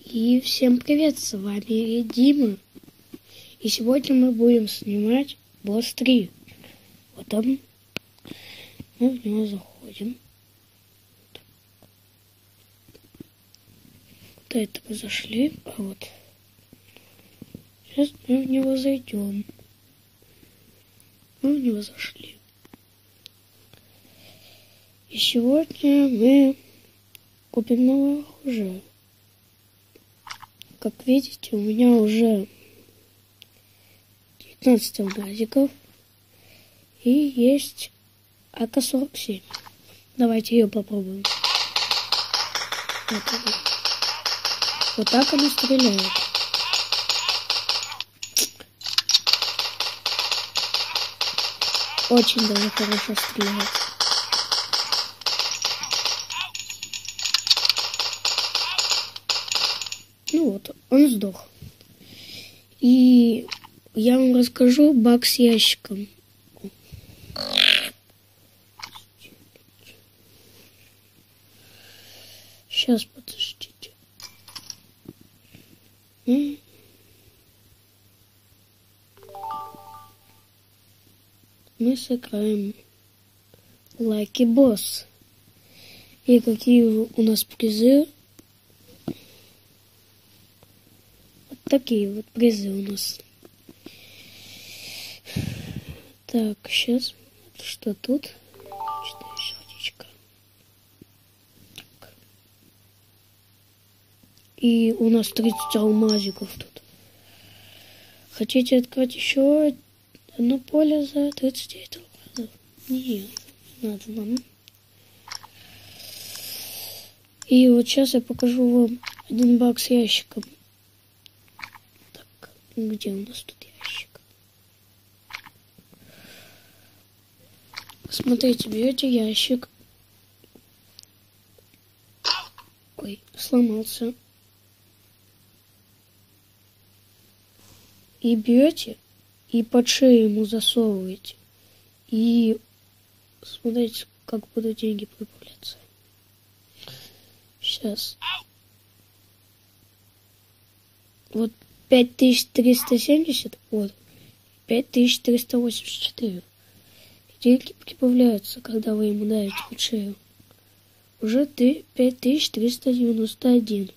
И всем привет, с вами Дима. И сегодня мы будем снимать босс 3. Вот он. Мы в него заходим. До этого зашли, а вот сейчас мы в него зайдем. Мы в него зашли. И сегодня мы купим новое оружие. Как видите, у меня уже 19 алмазиков и есть АК-47. Давайте ее попробуем. Вот так она стреляет. Очень даже хорошо стреляет. Ну вот, он сдох. И я вам расскажу баг с ящиком. Сейчас, подождите. Мы сыграем Лаки Босс. И какие у нас призы? Вот такие вот призы у нас. Так, сейчас. Что тут? Сердечко. Так. И у нас 30 алмазиков тут. Хотите открыть еще одно поле за 39 алмазов? Нет, не надо нам. И вот сейчас я покажу вам один баг с ящиком. Так, где у нас тут ящик? Смотрите, берете ящик. Ой, сломался. И берете и под шею ему засовываете. И смотрите, как будут деньги прибавляться. Сейчас. Вот 5370, вот 5384. Деньги прибавляются, когда вы ему даете под шею. Уже 5391.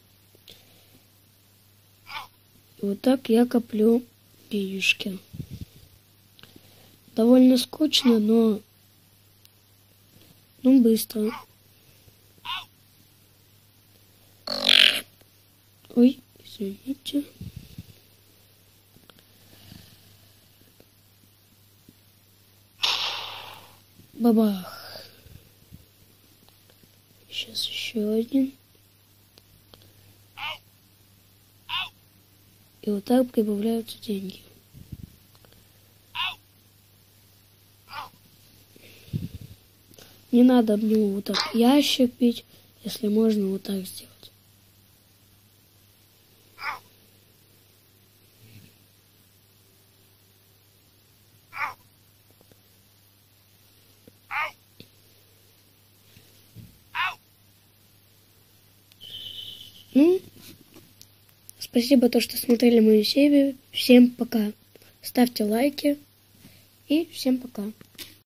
И вот так я коплю денежки. Довольно скучно, но быстро. Ой, извините. Бабах. Сейчас еще один. И вот так прибавляются деньги. Не надо об него вот так ящик бить, если можно вот так сделать. Спасибо, что смотрели мою серию. Всем пока. Ставьте лайки. И всем пока.